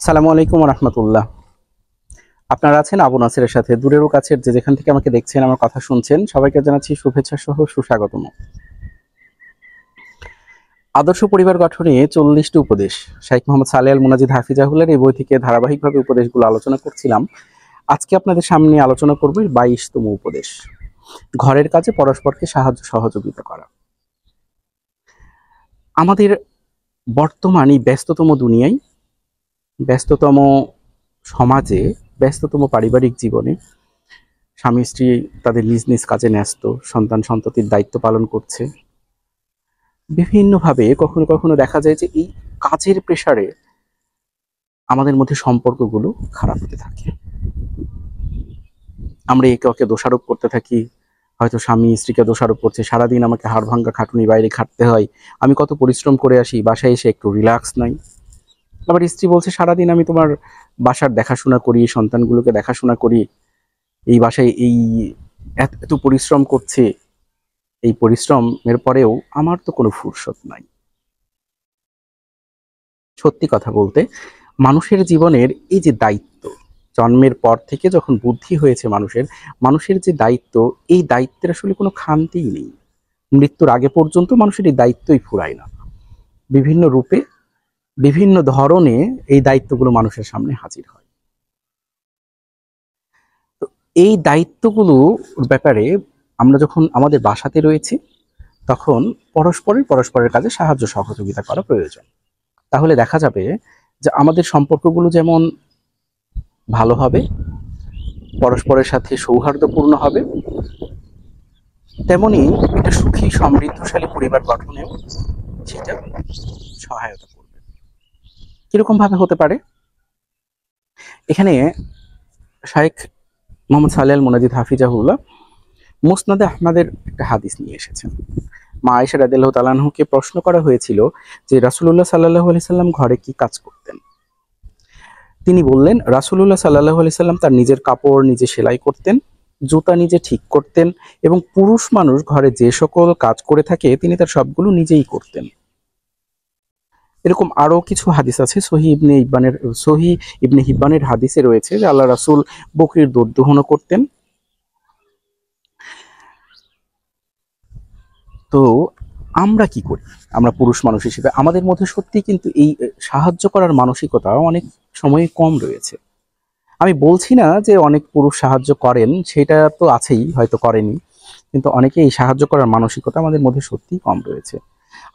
সালামু আলাইকুম রহমতুল্লাহ। আপনারা আছেন আবু নাসিরের সাথে। দূরের ও কাছের যে যেখান থেকে আমাকে দেখছেন, আমার কথা শুনছেন, সবাইকে জানাচ্ছি শুভেচ্ছা সহ সুস্বাগতম। আদর্শ পরিবার গঠনে 40টি উপদেশ, শাইখ মোহাম্মদ সালেহ আল মুনাজিদ হাফিজাহুল্লাহর এই বই থেকে ধারাবাহিকভাবে উপদেশগুলো আলোচনা করছিলাম। আজকে আপনাদের সামনে আলোচনা করব 22তম উপদেশ, ঘরের কাজে পরস্পরকে সাহায্য সহযোগিতা করা। আমাদের বর্তমান এই ব্যস্ততম দুনিয়ায়, ব্যস্ততম সমাজে, ব্যস্ততম পারিবারিক জীবনে স্বামী স্ত্রী তাদের নিজ নিজ কাজে ন্যস্ত, সন্তান সন্ততির দায়িত্ব পালন করছে। বিভিন্নভাবে কখনো কখনো দেখা যায় যে এই কাজের প্রেসারে আমাদের মধ্যে সম্পর্কগুলো খারাপ হতে থাকে। আমরা একে ওকে দোষারোপ করতে থাকি। হয়তো স্বামী স্ত্রীকে দোষারোপ করছে, সারাদিন আমাকে হাড় ভাঙ্গা খাটুনি, বাইরে খাটতে হয়, আমি কত পরিশ্রম করে আসি, বাসায় এসে একটু রিল্যাক্স নাই। আবার স্ত্রী বলছে, সারাদিন আমি তোমার বাসার দেখাশোনা করি, সন্তানগুলোকে দেখাশোনা করি, এই বাসায় এই এত পরিশ্রম করছে, এই পরিশ্রমের পরেও আমার তো কোনো ফুরসত নাই। সত্যি কথা বলতে, মানুষের জীবনের এই যে দায়িত্ব, জন্মের পর থেকে যখন বুদ্ধি হয়েছে মানুষের যে দায়িত্ব, এই দায়িত্বের আসলে কোনো খামতিই নেই। মৃত্যুর আগে পর্যন্ত মানুষের এই দায়িত্বই ফুরায় না। বিভিন্ন রূপে, বিভিন্ন ধরনে এই দায়িত্বগুলো মানুষের সামনে হাজির হয়। তো এই দায়িত্বগুলোর ব্যাপারে আমরা যখন আমাদের বাসাতে রয়েছি, তখন পরস্পরের কাজে সাহায্য সহযোগিতা করা প্রয়োজন। তাহলে দেখা যাবে যে আমাদের সম্পর্কগুলো যেমন ভালো হবে, পরস্পরের সাথে সৌহার্দ্যপূর্ণ হবে, তেমনি একটা সুখী সমৃদ্ধশালী পরিবার গঠনেও সেটা সহায়তা করবে। কিরকম ভাবে হতে পারে? এখানে শাইখ মোহাম্মদ সালেহ আল মুনাজিদ হাফিজাহুল্লাহ মুসনাদে আহমদের একটা হাদিস নিয়ে এসেছেন। মা আয়েশা রাদিয়াল্লাহু তাআলা আনহাকে প্রশ্ন করা হয়েছিল যে রাসূলুল্লাহ সাল্লাল্লাহু আলাইহি সাল্লাম ঘরে কি কাজ করতেন। তিনি বললেন, রাসূলুল্লাহ সাল্লাল্লাহু আলাইহি সাল্লাম তার নিজের কাপড় নিজে সেলাই করতেন, জুতা নিজে ঠিক করতেন, এবং পুরুষ মানুষ ঘরে যে সকল কাজ করে থাকে তিনি তার সবগুলো নিজেই করতেন। এরকম আরো কিছু হাদিস আছে। সহিহ ইবনে হিব্বানের হাদিসে রয়েছে যে আল্লাহ রাসূল বকরির দুধ দোহনও করতেন। তো আমরা কি করি? আমরা পুরুষ মানুষ হিসেবে আমাদের মধ্যে সত্যি কিন্তু এই সাহায্য করার মানসিকতা অনেক সময় কম রয়েছে। আমি বলছি না যে অনেক পুরুষ সাহায্য করেন, সেটা তো আছেই, হয়তো করেনি, কিন্তু অনেকে এই সাহায্য করার মানসিকতা আমাদের মধ্যে সত্যিই কম রয়েছে।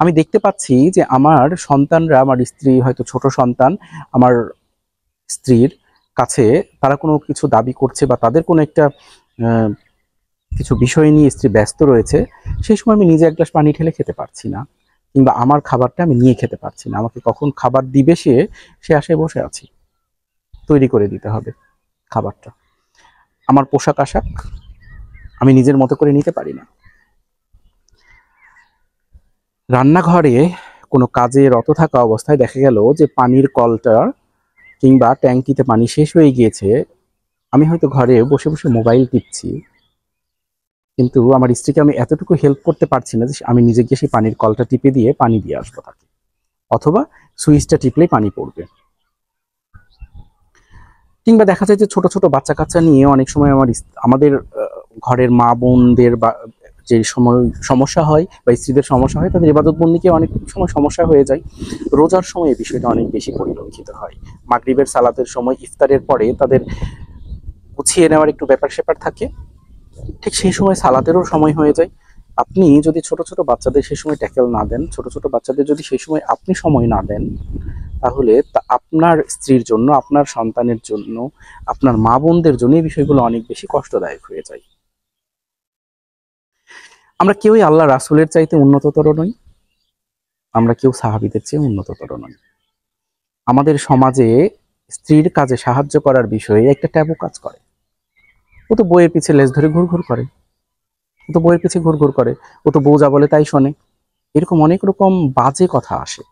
আমি দেখতে পাচ্ছি যে আমার সন্তানরা, আমার স্ত্রী, হয়তো ছোট সন্তান আমার স্ত্রীর কাছে তারা কোনো কিছু দাবি করছে বা তাদের কোনো একটা কিছু বিষয় নিয়ে স্ত্রী ব্যস্ত রয়েছে, সেই সময় আমি নিজে এক গ্লাস পানি ঢেলে খেতে পারছি না, কিংবা আমার খাবারটা আমি নিয়ে খেতে পারছি না। আমাকে কখন খাবার দিবে সে আশায় বসে আছি। তৈরি করে দিতে হবে খাবারটা। আমার পোশাক আশাক আমি নিজের মতো করে নিতে পারি না। রান্নাঘরে কোনো কাজে রত থাকা অবস্থায় দেখা গেল যে পানির কলটা কিংবা ট্যাঙ্কিতে পানি শেষ হয়ে গিয়েছে, আমি হয়তো ঘরে বসে বসে মোবাইল টিপছি, কিন্তু আমার স্ত্রীকে আমি এতটুকু হেল্প করতে পারছি না যে আমি নিজে গিয়ে সেই পানির কলটা টিপে দিয়ে পানি দিয়ে আসবো তাকে, অথবা সুইচটা টিপলেই পানি পড়বে। কিংবা দেখা যায় যে ছোট ছোট বাচ্চা কাচ্চা নিয়ে অনেক সময় আমাদের ঘরের মা বোনদের বা যে সময় সমস্যা হয় বা স্ত্রীদের সমস্যা হয়, তাদের ইবাদত বন্দিকে অনেক সময় সমস্যা হয়ে যায়। রোজার সময় এই বিষয়টা অনেক বেশি পরিলক্ষিত হয়। মাগরিবের সালাতের সময়, ইফতারের পরে তাদের গুছিয়ে নেওয়ার একটু ব্যাপার স্যাপার থাকে, ঠিক সেই সময় সালাতেরও সময় হয়ে যায়। আপনি যদি ছোট ছোট বাচ্চাদের সেই সময় ট্যাকেল না দেন, ছোট ছোট বাচ্চাদের যদি সেই সময় আপনি সময় না দেন, তাহলে আপনার স্ত্রীর জন্য, আপনার সন্তানের জন্য, আপনার মা বোনদের জন্য এই বিষয়গুলো অনেক বেশি কষ্টদায়ক হয়ে যায়। আমরা কেউই আল্লাহ রাসূলের চাইতে উন্নততর নই, আমরা কেউ সাহাবীদের চেয়ে উন্নততর নই। আমাদের সমাজে স্ত্রীর কাজে সাহায্য করার বিষয়ে একটা ট্যাবু কাজ করে। ও তো বইয়ের পিছে লেজ ধরে ঘুরঘুর করে, ও তো বইয়ের পিছে ঘুরঘুর করে, ও তো বউ যা বলে তাই শোনে। এরকম অনেক রকম বাজে কথা আসে।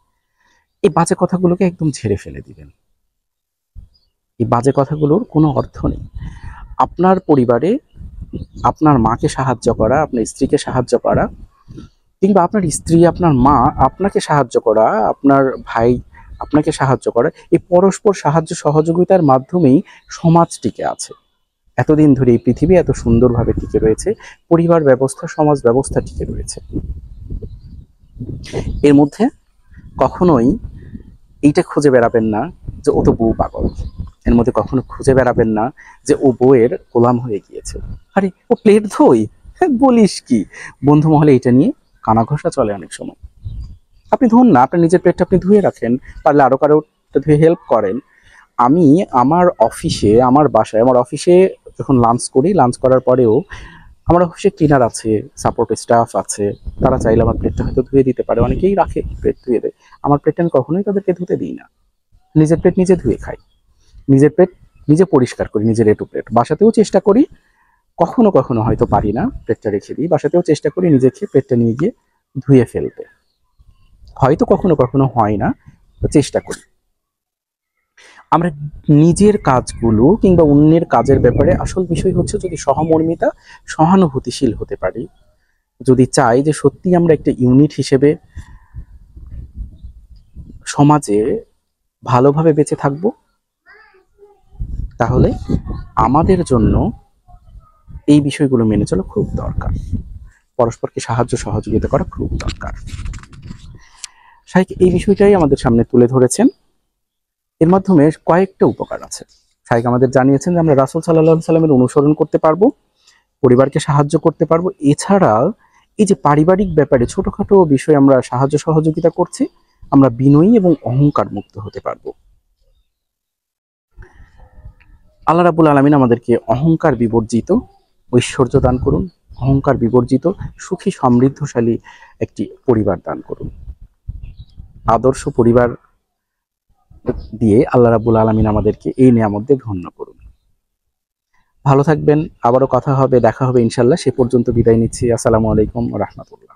এই বাজে কথাগুলোকে একদম ঝেড়ে ফেলে দিবেন। এই বাজে কথাগুলোর কোনো অর্থ নেই। আপনার পরিবারে আপনার মাকে সাহায্য করা, আপনার স্ত্রীকে সাহায্য করা, কিংবা আপনার স্ত্রী আপনার মা আপনাকে সাহায্য করা, আপনার ভাই আপনাকে সাহায্য করে। এই পরস্পর সাহায্য সহযোগিতার মাধ্যমেই সমাজ টিকে আছে। এতদিন ধরে এই পৃথিবী এত সুন্দরভাবে টিকে রয়েছে, পরিবার ব্যবস্থা, সমাজ ব্যবস্থা টিকে রয়েছে। এর মধ্যে কখনোই এইটা খুঁজে বেড়াবেন না যে ও তো বউ পাগল। এর মধ্যে কখনো খুঁজে বেড়াবেন না যে ও বউয়ের গোলাম হয়ে গিয়েছে। আরে ও প্লেট ধোই, বলিস কি? বন্ধু মহলে এটা নিয়ে কানাঘষা চলে অনেক সময়। আপনি ধুন না, আপনার নিজের প্লেটটা আপনি ধুয়ে রাখেন, পারলে আরো কারো ধুয়ে হেল্প করেন। আমি আমার অফিসে, আমার বাসায়, আমার অফিসে যখন লাঞ্চ করি, লাঞ্চ করার পরেও আমার অফিসে ক্লিনার আছে, সাপোর্ট স্টাফ আছে, তারা চাইলে আমার প্লেটটা হয়তো ধুয়ে দিতে পারে। অনেকেই রাখে প্লেট ধুয়ে দেয়। আমার প্লেটটা আমি কখনোই তাদেরকে ধুতে দিই না। নিজের প্লেট নিজে ধুয়ে খাই, নিজের প্লেট নিজে পরিষ্কার করি, নিজের এটু প্লেট। বাসাতেও চেষ্টা করি, কখনো কখনো হয়তো পারি না, প্লেটটা রেখে দিই। বাসাতেও চেষ্টা করি নিজেকে প্লেটটা নিয়ে গিয়ে ধুয়ে ফেলতে। হয়তো কখনো কখনো হয় না, তো চেষ্টা করি। আমরা নিজের কাজগুলো কিংবা অন্যের কাজের ব্যাপারে আসল বিষয় হচ্ছে যদি সহমর্মিতা, সহানুভূতিশীল হতে পারি, যদি চাই যে সত্যি আমরা একটা ইউনিট হিসেবে সমাজে ভালোভাবে বেঁচে থাকব, তাহলে আমাদের জন্য এই বিষয়গুলো মেনে চলা খুব দরকার। পরস্পরকে সাহায্য সহযোগিতা করা খুব দরকার। শাইখ এই বিষয়টাই আমাদের সামনে তুলে ধরেছেন। এর মাধ্যমে কয়েকটা উপকার আছে। শাইখ আমাদের জানিয়েছেন যে আমরা রাসূল সাল্লাল্লাহু আলাইহি সাল্লামের অনুসরণ করতে পারবো, পরিবারকে সাহায্য করতে পারবো। এছাড়া এই যে পারিবারিক ব্যাপারে ছোটখাটো বিষয়ে আমরা সাহায্য সহযোগিতা করছি, আমরা বিনয়ী এবং অহংকার মুক্ত হতে পারবো। আল্লাহ রাব্বুল আলামিন আমাদেরকে অহংকার বিবর্জিত ঐশ্বর্য দান করুন, অহংকার বিবর্জিত সুখী সমৃদ্ধশালী একটি পরিবার দান করুন। আদর্শ পরিবার দিয়ে আল্লাহ রাব্বুল আলামিন আমাদেরকে এই নিয়ামত দিয়ে ধন্য করুন। ভালো থাকবেন, আবারও কথা হবে, দেখা হবে ইনশাল্লাহ। সে পর্যন্ত বিদায় নিচ্ছি। আসসালামু আলাইকুম ওয়া রাহমাতুল্লাহ।